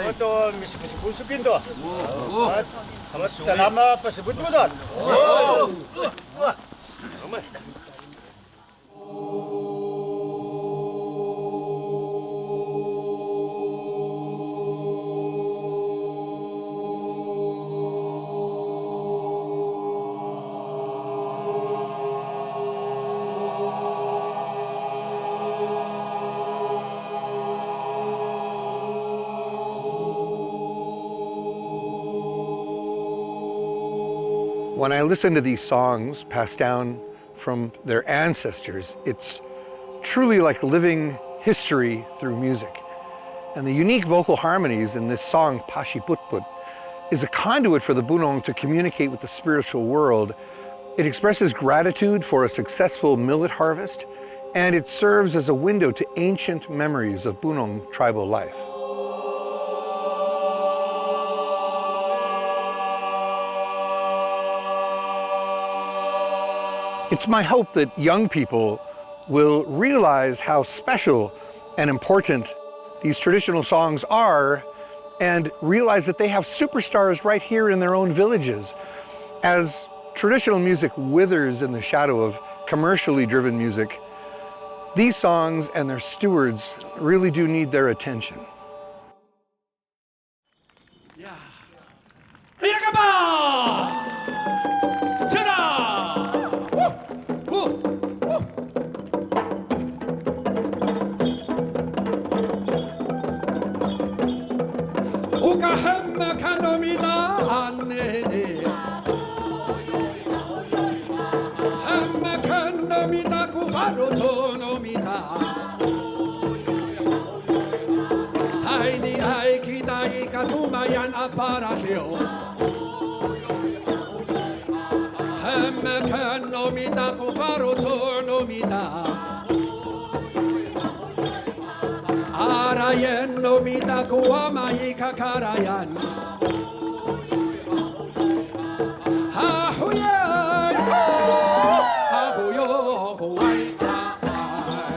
Betul mesti busukin tu. Kamu lama pasti betul. When I listen to these songs passed down from their ancestors, it's truly like living history through music. And the unique vocal harmonies in this song, Pashi Putt, is a conduit for the Bunun to communicate with the spiritual world. It expresses gratitude for a successful millet harvest, and it serves as a window to ancient memories of Bunun tribal life. It's my hope that young people will realize how special and important these traditional songs are and realize that they have superstars right here in their own villages. As traditional music withers in the shadow of commercially driven music, these songs and their stewards really do need their attention. Arayen no mita kuama ika karayan. Ha huya, ha huyo huai ha hai.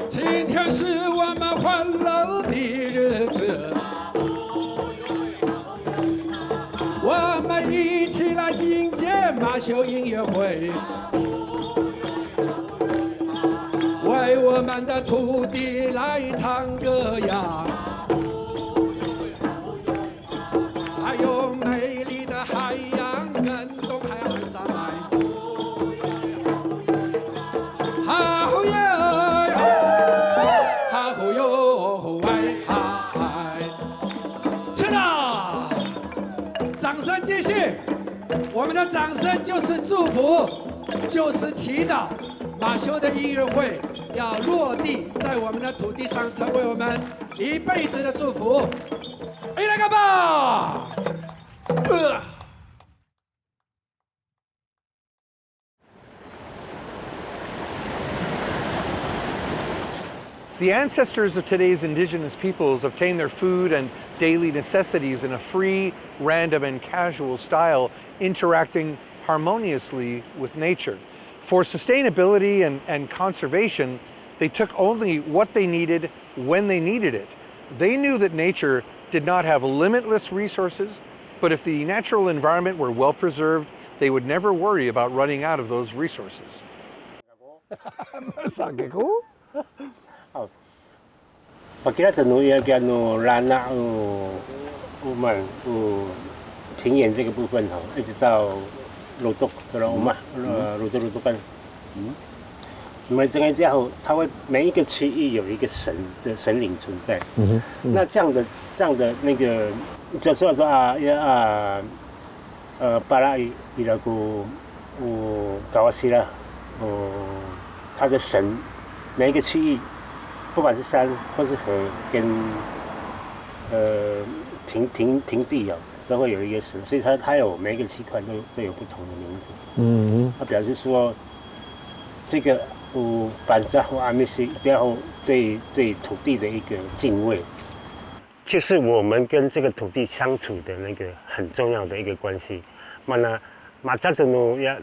今天是我们欢乐的日子。 我们一起来迎接马秀音乐会，为我们的土地来唱歌呀！还有美丽的海洋跟东海岸山脉，哈呼呀，哈呼哟喂哈嗨，是的。 掌声继续，我们的掌声就是祝福，就是祈祷，马修的音乐会要落地在我们的土地上，成为我们一辈子的祝福。来个吧！The ancestors of today's indigenous peoples obtain their food and daily necessities in a free, random, and casual style, interacting harmoniously with nature. For sustainability and conservation, they took only what they needed when they needed it. They knew that nature did not have limitless resources, but if the natural environment were well preserved, they would never worry about running out of those resources. 我记得在农业跟兰纳我们平原这个部分哈，一直到鲁东，对了，我们鲁东跟，那么这个家伙，它会每一个区域有一个神灵存在。那这样的那个，就说巴拉伊拉古高瓦西拉，它的神每一个区域。 不管是山或是河，跟平地啊，都会有一个神，所以它有每一个区块都有不同的名字。它表示说，这个板子或阿弥西，然后对土地的一个敬畏，就是我们跟这个土地相处的那个很重要的一个关系。马上就努要，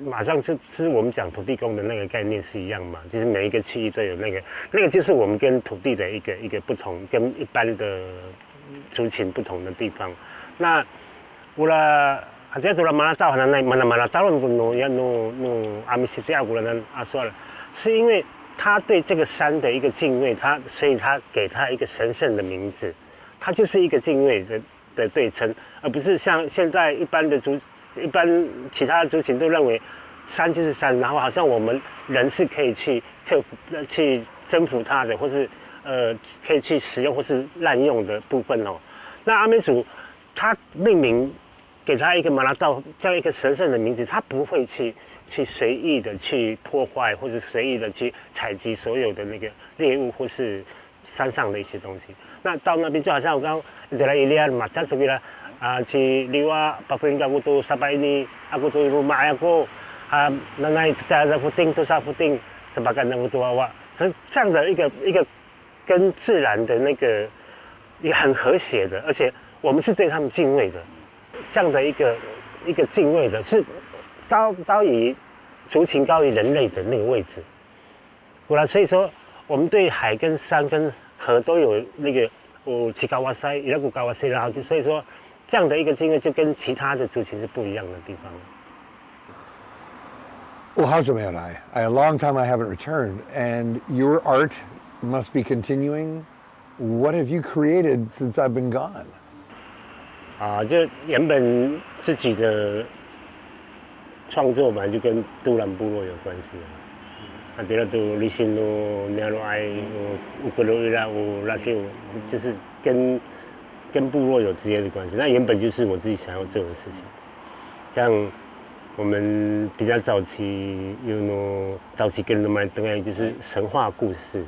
马上是我们讲土地公的那个概念是一样嘛，就是每一个区域都有那个就是我们跟土地的一个不同，跟一般的族群不同的地方。那我啦，这做了马拉道，那马拉道了努阿米西这样过来阿说了，是因为他对这个山的一个敬畏，所以他给他一个神圣的名字，他就是一个敬畏的对称，而不是像现在一般其他的族群都认为山就是山，然后好像我们人是可以去克服、去征服它的，或是可以去使用或是滥用的部分哦。那阿美族他命名给他一个马拉道这样一个神圣的名字，他不会去随意的去破坏，或者随意的去采集所有的那个猎物或是山上的一些东西。那到那边就好像我刚在伊利亚马上这边啦，去另外把朋友aku sampai ini aku tu rumah aku nanai在附近都在附近sebagai能做娃，所以这样的一个跟自然的那个也很和谐的，而且我们是对他们敬畏的，这样的一个敬畏的是高于族群高于人类的那个位置。果然，所以说我们对海跟山跟河都有那个七高哇塞，伊拉古高哇塞，然后所以说这样的一个敬畏就跟其他的族群是不一样的地方。我好久没有来 A long time I haven't returned, and your art must be continuing. What have you created since I've been gone? 就原本自己的创作嘛，就跟都兰部落有关系啊。对了，都理性咯，鸟罗爱，乌格罗伊拉，拉克，就是跟部落有直接的关系。那原本就是我自己想要做的事情，像我们比较早期跟人们等于就是神话故事，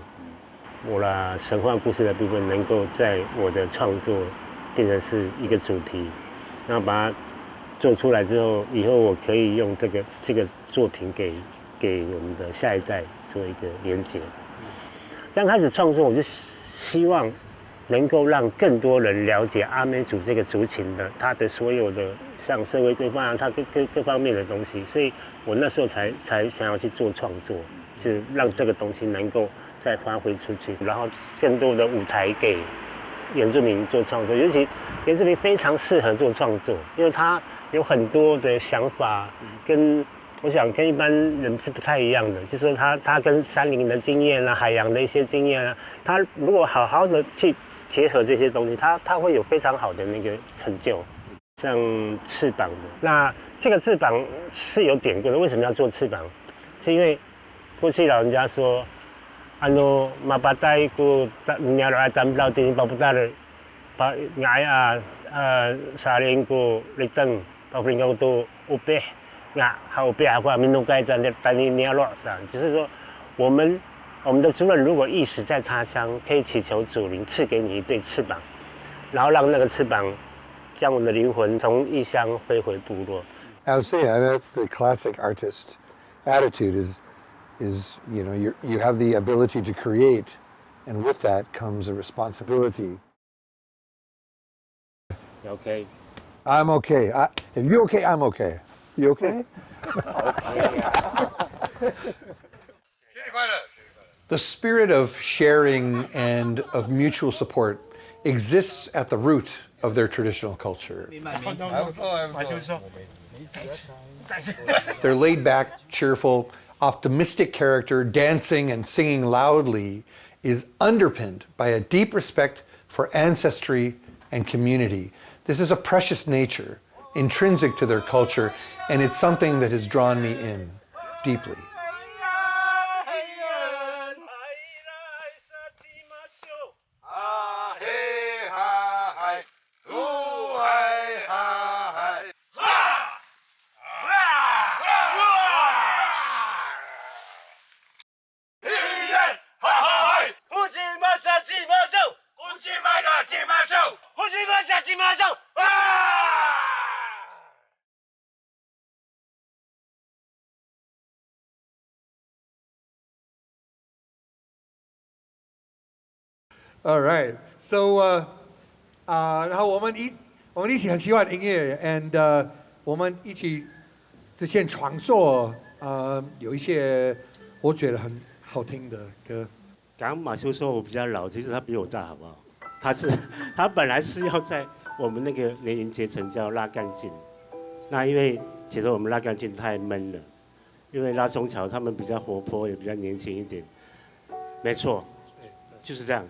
神话故事的部分能够在我的创作变成是一个主题，然后把它做出来之后，以后我可以用这个作品给我们的下一代做一个连结。刚开始创作，我就希望能够让更多人了解阿美族这个族群的它的所有的像社会规范它各方面的东西，所以我那时候才想要去做创作，是让这个东西能够再发挥出去，然后更多的舞台给原住民做创作，尤其原住民非常适合做创作，因为他有很多的想法，我想跟一般人是不太一样的，就是说他跟山林的经验啊、海洋的一些经验啊，他如果好好的去结合这些东西，他会有非常好的那个成就。像翅膀的，那这个翅膀是有典故的，为什么要做翅膀？是因为过去老人家说。mapatay ko nyaro atam lao tin paputar pa ngaya saring ko litang papringa to upe nga ha upe aqua minukai tani nyaro san， 就是说我们的族人如果意识在他乡，可以祈求祖灵赐给你一对翅膀，然后让那个翅膀将我们的灵魂从异乡飞回部落。I would say that's the classic artist attitude is you have the ability to create, and with that comes a responsibility. Okay. I'm okay. If you're okay, I'm okay. You okay? The spirit of sharing and of mutual support exists at the root of their traditional culture. Their laid back, cheerful, optimistic character, dancing and singing loudly, is underpinned by a deep respect for ancestry and community. This is a precious nature, intrinsic to their culture, and it's something that has drawn me in deeply. All right, so 然后我们一起很喜欢音乐 ，and 我们一起之前创作有一些我觉得很好听的歌。刚刚马修说我比较老，其实他比我大，好不好？他本来是要在我们那个年龄阶层叫拉干净，那因为觉得我们拉干净太闷了，因为拉松桥他们比较活泼，也比较年轻一点。没错，就是这样。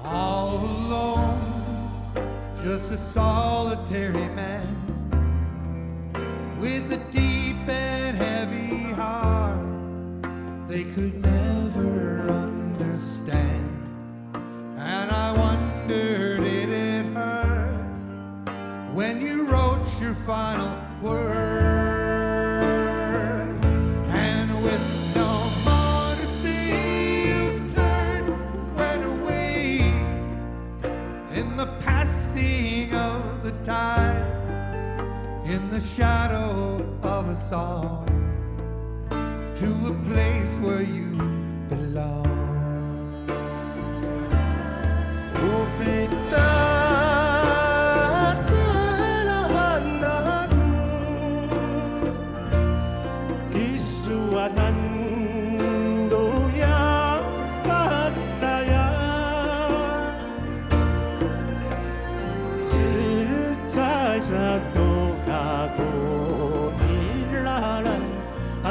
All alone, just a solitary man with a deep and heavy heart they could never understand. And I wondered, did it hurt when you wrote your final word? And with no more to say, you turned, went away in the passing of the time, in the shadow of a song, to a place where you belong.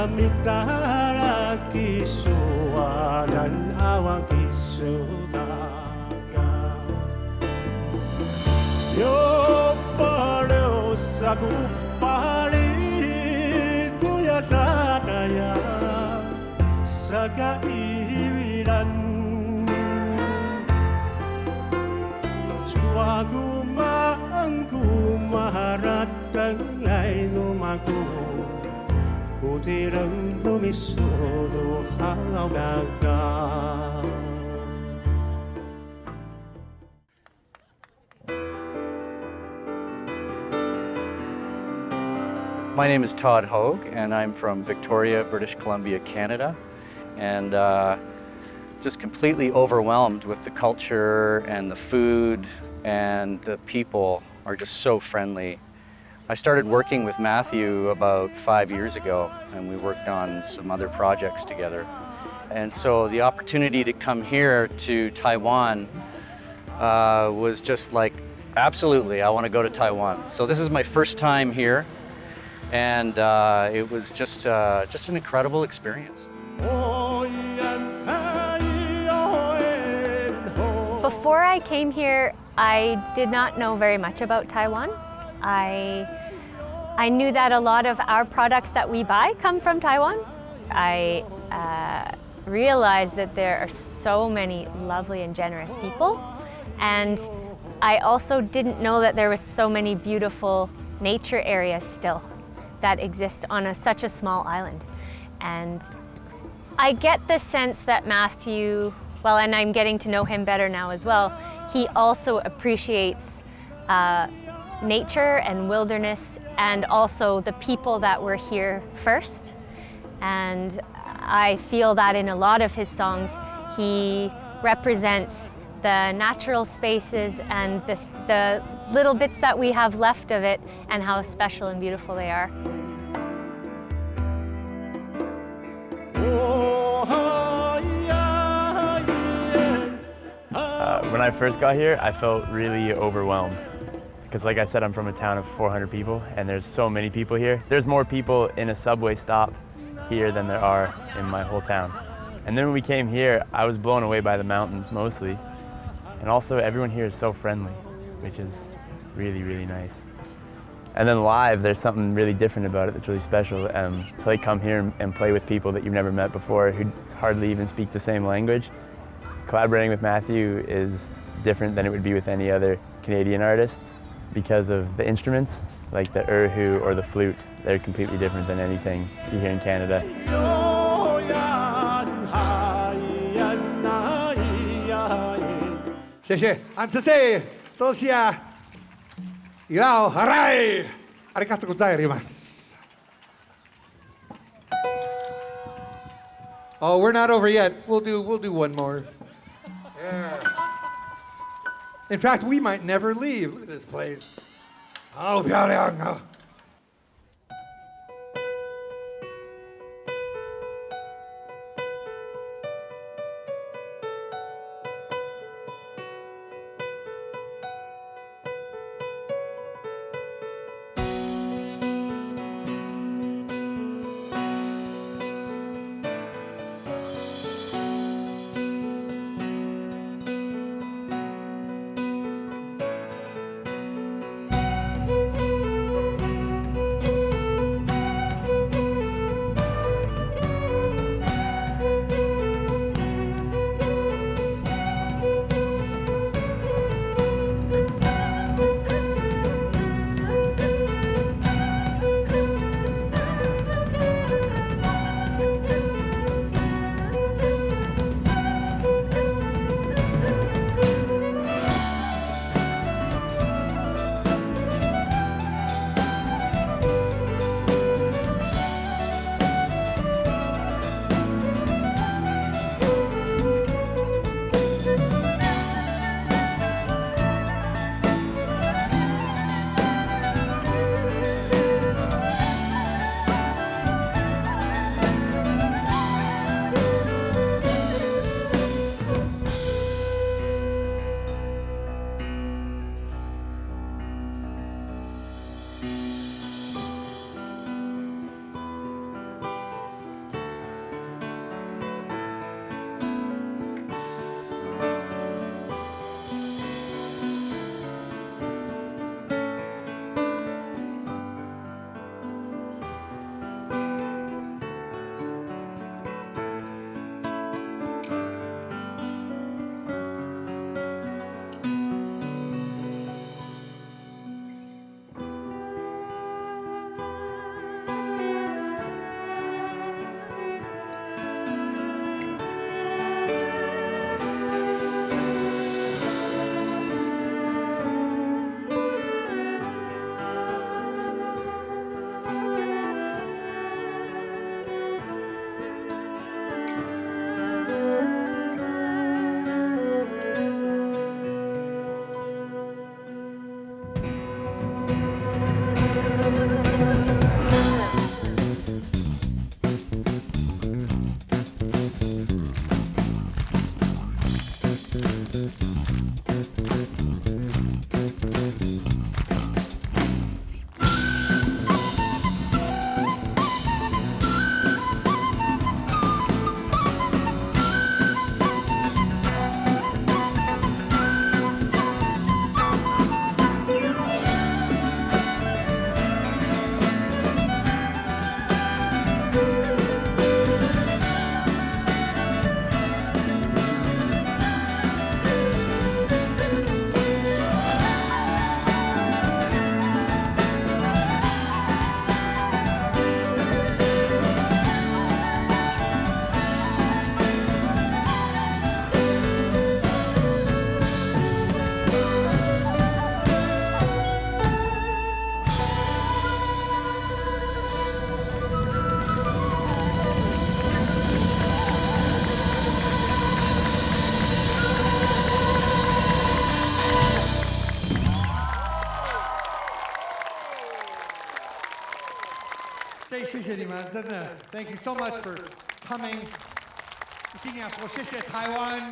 Amitara kisua dan awang kisugaga Yo paleo saku pali tuya dadaya saga iwilan Suagu maangku maharat tangai numaku Kutirang lumisodo hawgaga My name is Todd Hogue, and I'm from Victoria, British Columbia, Canada. And just completely overwhelmed with the culture and the food, and the people are just so friendly. I started working with Matthew about 5 years ago, and we worked on some other projects together. And so the opportunity to come here to Taiwan was just like, absolutely, I want to go to Taiwan. So this is my first time here, and it was just an incredible experience. Before I came here, I did not know very much about Taiwan. I knew that a lot of our products that we buy come from Taiwan. I realized that there are so many lovely and generous people, and I also didn't know that there was so many beautiful nature areas still that exist on such a small island. And I get the sense that Matthew, well, and I'm getting to know him better now as well, he also appreciates nature and wilderness and also the people that were here first. And I feel that in a lot of his songs, he represents the natural spaces and the little bits that we have left of it and how special and beautiful they are. When I first got here, I felt really overwhelmed. Because like I said, I'm from a town of 400 people and there's so many people here. There's more people in a subway stop here than there are in my whole town. And then when we came here, I was blown away by the mountains mostly. And also everyone here is so friendly, which is really, really nice. And then live, there's something really different about it that's really special. To come here and play with people that you've never met before who hardly even speak the same language. Collaborating with Matthew is different than it would be with any other Canadian artists because of the instruments, like the Erhu or the flute. They're completely different than anything you hear in Canada. 谢谢，安谢谢，多谢，伊拉好来，ありがとうございます。Oh, we're not over yet. We'll do one more. Yeah. In fact, we might never leave. Look at this place. Oh, 漂亮啊！所以谢谢你们，真的 ，Thank you so much for coming。一定要说谢谢台湾。